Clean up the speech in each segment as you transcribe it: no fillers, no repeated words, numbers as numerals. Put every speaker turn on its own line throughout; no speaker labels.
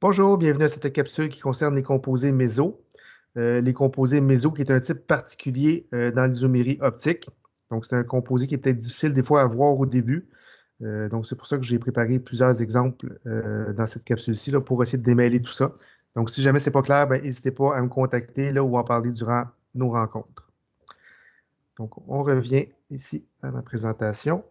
Bonjour, bienvenue à cette capsule qui concerne les composés méso. Les composés méso qui est un type particulier dans l'isomérie optique. Donc, c'est un composé qui est peut-être difficile des fois à voir au début. Donc, c'est pour ça que j'ai préparé plusieurs exemples dans cette capsule-ci là, pour essayer de démêler tout ça. Donc, si jamais ce n'est pas clair, n'hésitez pas à me contacter là, ou à en parler durant nos rencontres. Donc, on revient ici à ma présentation.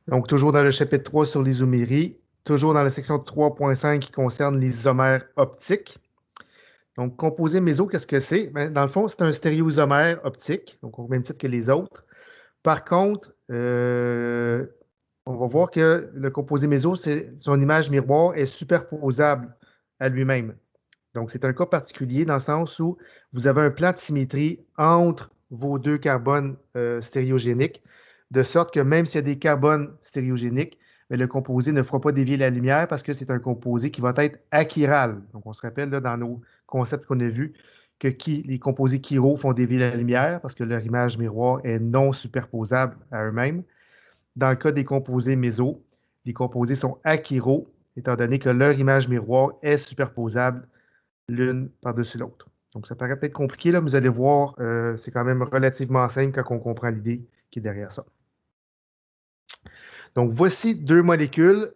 Donc, toujours dans le chapitre 3 sur l'isomérie, toujours dans la section 3.5 qui concerne les isomères optiques. Donc, composé méso, qu'est-ce que c'est? Dans le fond, c'est un stéréoisomère optique, donc au même titre que les autres. Par contre, on va voir que le composé méso, son image miroir est superposable à lui-même. Donc, c'est un cas particulier dans le sens où vous avez un plan de symétrie entre vos deux carbones stéréogéniques, de sorte que même s'il y a des carbones stéréogéniques, mais le composé ne fera pas dévier la lumière parce que c'est un composé qui va être achiral. Donc, on se rappelle là, dans nos concepts qu'on a vus que les composés chiro font dévier la lumière parce que leur image miroir est non superposable à eux-mêmes. Dans le cas des composés méso, les composés sont achiro, étant donné que leur image miroir est superposable l'une par-dessus l'autre. Donc, ça paraît peut-être compliqué, là, mais vous allez voir, c'est quand même relativement simple quand on comprend l'idée qui est derrière ça. Donc, voici deux molécules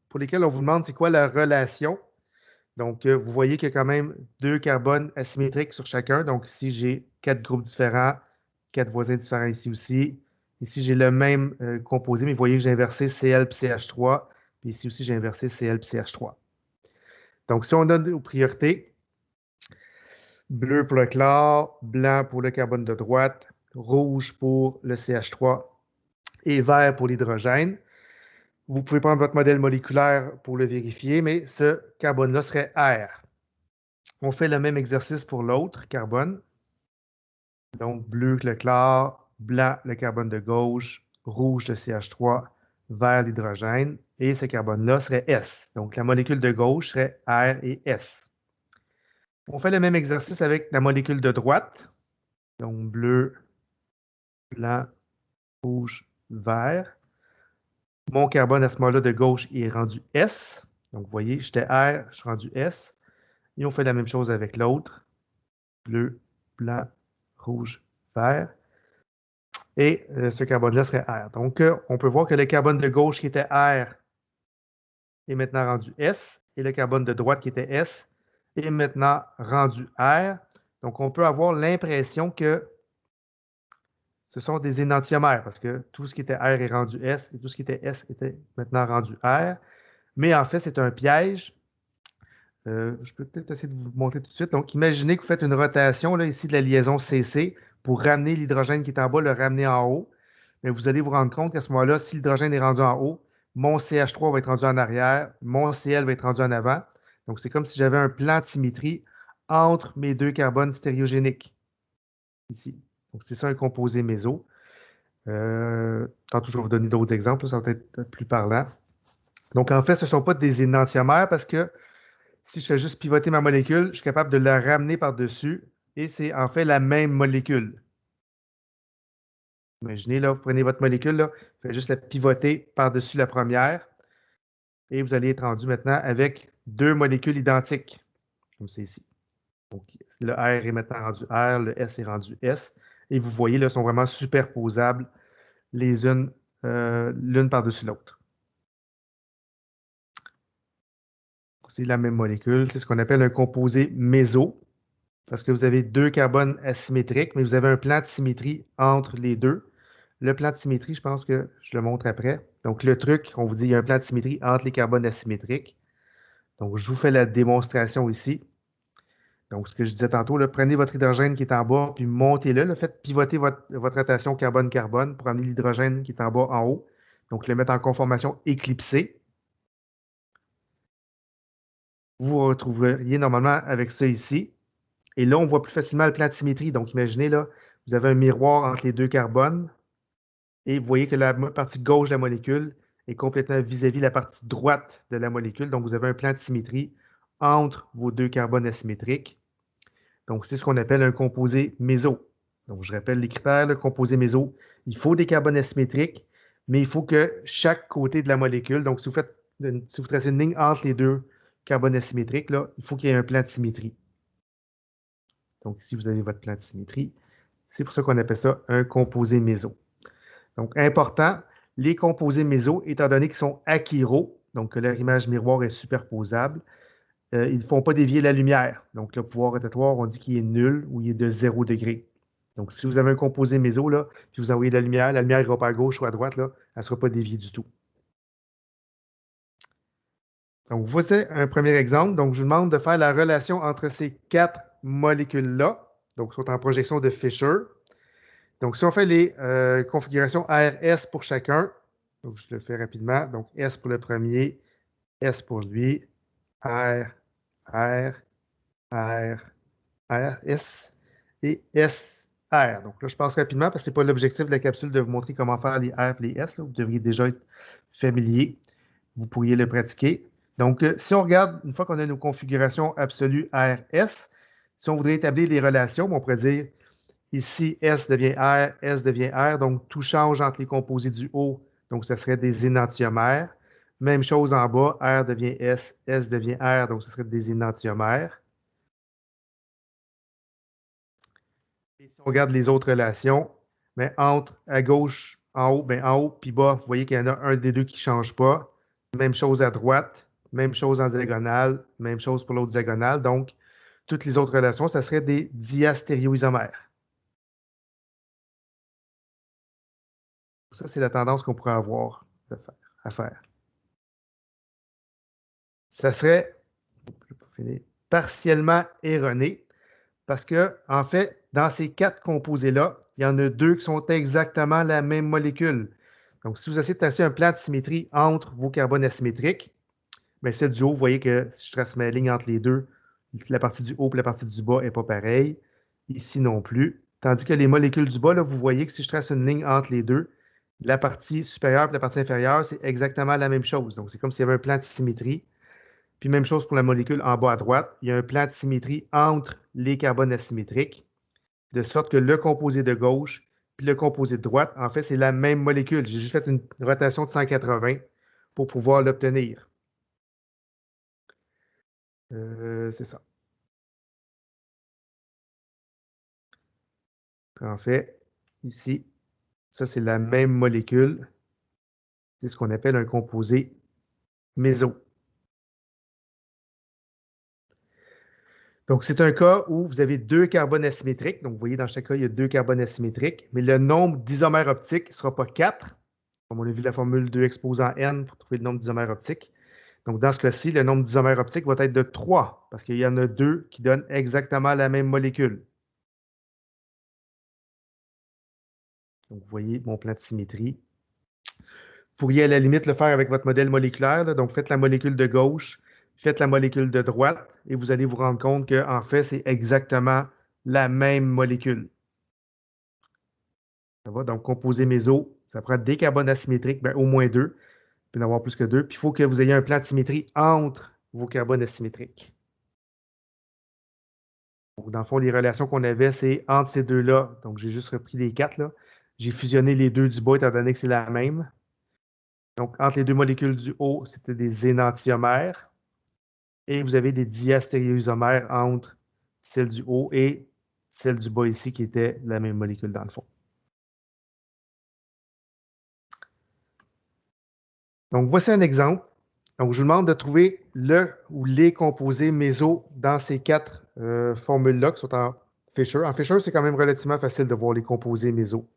pour lesquelles on vous demande c'est quoi la relation. Donc, vous voyez qu'il y a quand même deux carbones asymétriques sur chacun. Donc, ici, j'ai quatre groupes différents, quatre voisins différents ici aussi. Ici, j'ai le même composé, mais vous voyez que j'ai inversé Cl puis CH3. Puis ici aussi, j'ai inversé Cl puis CH3. Donc, si on donne aux priorités, bleu pour le chlore, blanc pour le carbone de droite, rouge pour le CH3 et vert pour l'hydrogène. Vous pouvez prendre votre modèle moléculaire pour le vérifier, mais ce carbone-là serait R. On fait le même exercice pour l'autre carbone. Donc, bleu le chlore, blanc le carbone de gauche, rouge le CH3, vert l'hydrogène, et ce carbone-là serait S. Donc, la molécule de gauche serait R et S. On fait le même exercice avec la molécule de droite. Donc, bleu, blanc, rouge, vert. Mon carbone à ce moment-là de gauche est rendu S. Donc, vous voyez, j'étais R, je suis rendu S. Et on fait la même chose avec l'autre. Bleu, blanc, rouge, vert. Et ce carbone-là serait R. Donc, on peut voir que le carbone de gauche qui était R est maintenant rendu S. Et le carbone de droite qui était S est maintenant rendu R. Donc, on peut avoir l'impression que ce sont des énantiomères parce que tout ce qui était R est rendu S et tout ce qui était S était maintenant rendu R. Mais en fait, c'est un piège. Je peux peut-être essayer de vous montrer tout de suite. Donc, imaginez que vous faites une rotation là, ici de la liaison CC pour ramener l'hydrogène qui est en bas, le ramener en haut. Mais vous allez vous rendre compte qu'à ce moment-là, si l'hydrogène est rendu en haut, mon CH3 va être rendu en arrière, mon Cl va être rendu en avant. Donc, c'est comme si j'avais un plan de symétrie entre mes deux carbones stéréogéniques. Ici. Donc, c'est ça un composé méso. Tantôt, je vais vous donner d'autres exemples, ça va être plus parlant. Donc, en fait, ce ne sont pas des énantiomères parce que si je fais juste pivoter ma molécule, je suis capable de la ramener par-dessus et c'est en fait la même molécule. Imaginez, là, vous prenez votre molécule, là, vous faites juste la pivoter par-dessus la première et vous allez être rendu maintenant avec deux molécules identiques, comme c'est ici. Donc, le R est maintenant rendu R, le S est rendu S. Et vous voyez, là, sont vraiment superposables les unes l'une par-dessus l'autre. C'est la même molécule. C'est ce qu'on appelle un composé méso, parce que vous avez deux carbones asymétriques, mais vous avez un plan de symétrie entre les deux. Le plan de symétrie, je pense que je le montre après. Donc, le truc, on vous dit, il y a un plan de symétrie entre les carbones asymétriques. Donc, je vous fais la démonstration ici. Donc, ce que je disais tantôt, là, prenez votre hydrogène qui est en bas, puis montez-le. Faites pivoter votre rotation carbone-carbone pour amener l'hydrogène qui est en bas en haut. Donc, le mettre en conformation éclipsée. Vous vous retrouveriez normalement avec ça ici. Et là, on voit plus facilement le plan de symétrie. Donc, imaginez, là, vous avez un miroir entre les deux carbones. Et vous voyez que la partie gauche de la molécule est complètement vis-à-vis la partie droite de la molécule. Donc, vous avez un plan de symétrie entre vos deux carbones asymétriques. Donc, c'est ce qu'on appelle un composé méso. Donc, je rappelle les critères, le composé méso, il faut des carbones asymétriques, mais il faut que chaque côté de la molécule, donc si vous tracez une ligne entre les deux carbones asymétriques, là, il faut qu'il y ait un plan de symétrie. Donc, ici, vous avez votre plan de symétrie. C'est pour ça qu'on appelle ça un composé méso. Donc, important, les composés méso, étant donné qu'ils sont achiro, donc que leur image miroir est superposable, ils ne font pas dévier la lumière. Donc, le pouvoir rotatoire, on dit qu'il est nul ou il est de 0 degré. Donc, si vous avez un composé méso, là, puis vous envoyez de la lumière ne va pas à gauche ou à droite, là, elle ne sera pas déviée du tout. Donc, voici un premier exemple. Donc, je vous demande de faire la relation entre ces quatre molécules-là, donc, qui sont en projection de Fischer. Donc, si on fait les configurations RS pour chacun, donc je le fais rapidement. Donc, S pour le premier, S pour lui, R, R, R, R, S et S, R. Donc là, je passe rapidement parce que ce n'est pas l'objectif de la capsule de vous montrer comment faire les R et les S. Là. Vous devriez déjà être familier. Vous pourriez le pratiquer. Donc, si on regarde, une fois qu'on a nos configurations absolues RS, si on voudrait établir les relations, on pourrait dire ici S devient R, S devient R. Donc, tout change entre les composés du haut. Donc, ce serait des énantiomères. Même chose en bas, R devient S, S devient R. Donc, ce serait des énantiomères. Et si on regarde les autres relations, mais entre à gauche, en haut puis bas, vous voyez qu'il y en a un des deux qui ne change pas. Même chose à droite, même chose en diagonale, même chose pour l'autre diagonale. Donc, toutes les autres relations, ça serait des diastéréoisomères. Ça, c'est la tendance qu'on pourrait avoir à faire. Ça serait partiellement erroné parce que, en fait, dans ces quatre composés-là, il y en a deux qui sont exactement la même molécule. Donc, si vous essayez de tracer un plan de symétrie entre vos carbones asymétriques, bien, celle du haut, vous voyez que si je trace ma ligne entre les deux, la partie du haut et la partie du bas n'est pas pareille. Ici non plus. Tandis que les molécules du bas, là, vous voyez que si je trace une ligne entre les deux, la partie supérieure et la partie inférieure, c'est exactement la même chose. Donc, c'est comme s'il y avait un plan de symétrie. Puis même chose pour la molécule en bas à droite. Il y a un plan de symétrie entre les carbones asymétriques, de sorte que le composé de gauche puis le composé de droite, en fait, c'est la même molécule. J'ai juste fait une rotation de 180 pour pouvoir l'obtenir. C'est ça. En fait, ici, ça, c'est la même molécule. C'est ce qu'on appelle un composé méso. Donc, c'est un cas où vous avez deux carbones asymétriques. Donc, vous voyez, dans chaque cas, il y a deux carbones asymétriques, mais le nombre d'isomères optiques ne sera pas 4, comme on a vu la formule 2 exposant n pour trouver le nombre d'isomères optiques. Donc, dans ce cas-ci, le nombre d'isomères optiques va être de 3, parce qu'il y en a deux qui donnent exactement la même molécule. Donc, vous voyez mon plan de symétrie. Vous pourriez à la limite le faire avec votre modèle moléculaire. Là. Donc, faites la molécule de gauche, faites la molécule de droite, et vous allez vous rendre compte qu'en fait, c'est exactement la même molécule. Ça va? Donc, composé méso, ça prend des carbones asymétriques, bien, au moins deux, puis d'en avoir plus que deux. Puis, il faut que vous ayez un plan de symétrie entre vos carbones asymétriques. Donc, dans le fond, les relations qu'on avait, c'est entre ces deux-là. Donc, j'ai juste repris les quatre. Là. J'ai fusionné les deux du bas, étant donné que c'est la même. Donc, entre les deux molécules du haut, c'était des énantiomères. Et vous avez des diastéréoisomères entre celle du haut et celle du bas ici, qui était la même molécule dans le fond. Donc, voici un exemple. Donc, je vous demande de trouver le ou les composés méso dans ces quatre formules-là qui sont en Fischer. En Fischer, c'est quand même relativement facile de voir les composés méso.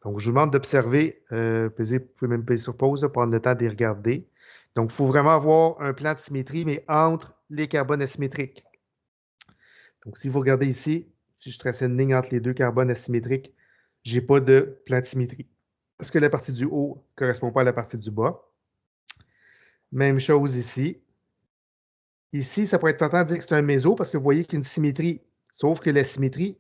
Donc, je vous demande d'observer, vous pouvez même payer sur pause, là, prendre le temps de les regarder. Donc, il faut vraiment avoir un plan de symétrie, mais entre les carbones asymétriques. Donc, si vous regardez ici, si je traçais une ligne entre les deux carbones asymétriques, je n'ai pas de plan de symétrie. Parce que la partie du haut ne correspond pas à la partie du bas. Même chose ici. Ici, ça pourrait être tentant de dire que c'est un méso parce que vous voyez qu'il y a une symétrie. Sauf que la symétrie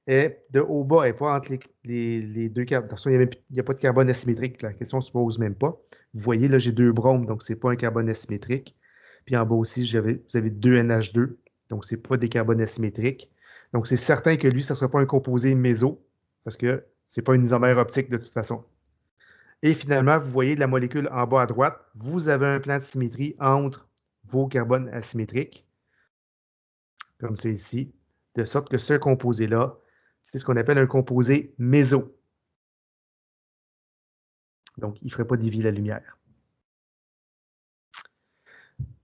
est de haut bas et pas entre les deux carbones. Il n'y a pas de carbone asymétrique. La question ne se pose même pas. Vous voyez, là, j'ai deux bromes, donc ce n'est pas un carbone asymétrique. Puis en bas aussi, vous avez deux NH2, donc ce n'est pas des carbones asymétriques. Donc, c'est certain que lui, ça ne sera pas un composé méso, parce que ce n'est pas une isomère optique de toute façon. Et finalement, vous voyez de la molécule en bas à droite, vous avez un plan de symétrie entre vos carbones asymétriques, comme c'est ici, de sorte que ce composé-là, c'est ce qu'on appelle un composé méso. Donc, il ne ferait pas dévier la lumière.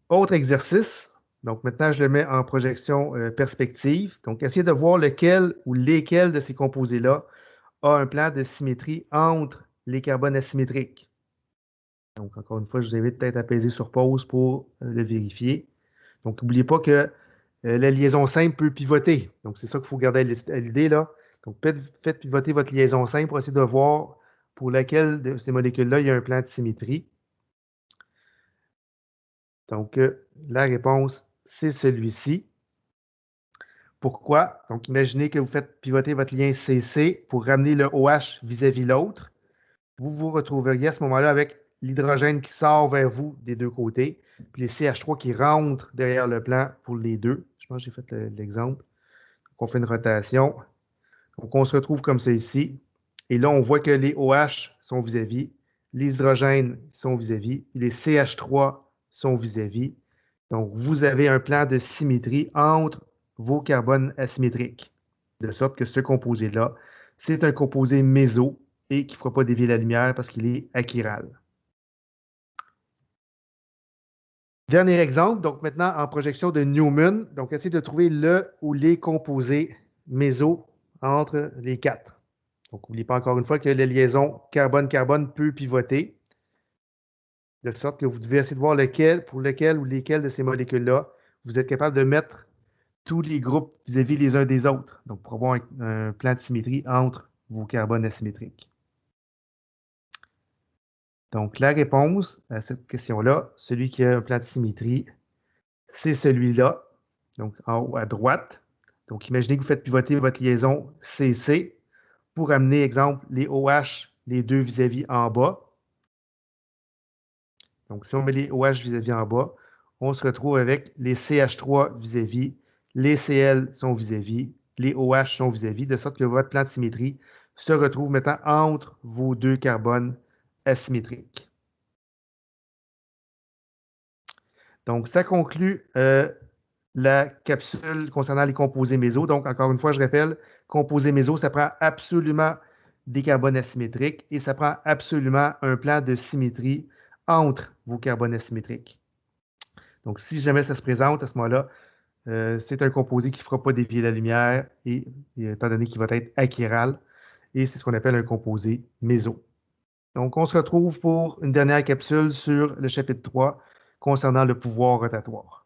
Autre exercice. Donc, maintenant, je le mets en projection perspective. Donc, essayez de voir lequel ou lesquels de ces composés-là a un plan de symétrie entre les carbones asymétriques. Donc, encore une fois, je vous invite peut-être à peser sur pause pour le vérifier. Donc, n'oubliez pas que la liaison simple peut pivoter. Donc, c'est ça qu'il faut garder à l'idée là. Donc, faites pivoter votre liaison simple pour essayer de voir pour laquelle de ces molécules-là, il y a un plan de symétrie. Donc, la réponse, c'est celui-ci. Pourquoi? Donc, imaginez que vous faites pivoter votre lien CC pour ramener le OH vis-à-vis l'autre. Vous vous retrouveriez à ce moment-là avec l'hydrogène qui sort vers vous des deux côtés, puis les CH3 qui rentrent derrière le plan pour les deux. Je pense que j'ai fait l'exemple. On fait une rotation. Donc, on se retrouve comme ça ici. Et là, on voit que les OH sont vis-à-vis, les hydrogènes sont vis-à-vis, les CH3 sont vis-à-vis. Donc, vous avez un plan de symétrie entre vos carbones asymétriques, de sorte que ce composé-là, c'est un composé méso et qui ne fera pas dévier la lumière parce qu'il est achiral. Dernier exemple, donc maintenant en projection de Newman, donc essayez de trouver le ou les composés méso entre les quatre. Donc, n'oubliez pas encore une fois que la liaison carbone-carbone peut pivoter, de sorte que vous devez essayer de voir pour lequel ou lesquels de ces molécules-là vous êtes capable de mettre tous les groupes vis-à-vis les uns des autres. Donc, pour avoir un plan de symétrie entre vos carbones asymétriques. Donc, la réponse à cette question-là, celui qui a un plan de symétrie, c'est celui-là, donc en haut à droite. Donc, imaginez que vous faites pivoter votre liaison CC pour amener, exemple, les OH, les deux vis-à-vis en bas. Donc, si on met les OH vis-à-vis en bas, on se retrouve avec les CH3 vis-à-vis, les Cl sont vis-à-vis, les OH sont vis-à-vis, de sorte que votre plan de symétrie se retrouve maintenant entre vos deux carbones asymétriques. Donc, ça conclut la capsule concernant les composés méso. Donc, encore une fois, je rappelle, composés méso, ça prend absolument des carbones asymétriques et ça prend absolument un plan de symétrie entre vos carbones asymétriques. Donc, si jamais ça se présente à ce moment-là, c'est un composé qui ne fera pas dévier la lumière, et étant donné qu'il va être achiral, et c'est ce qu'on appelle un composé méso. Donc, on se retrouve pour une dernière capsule sur le chapitre 3 concernant le pouvoir rotatoire.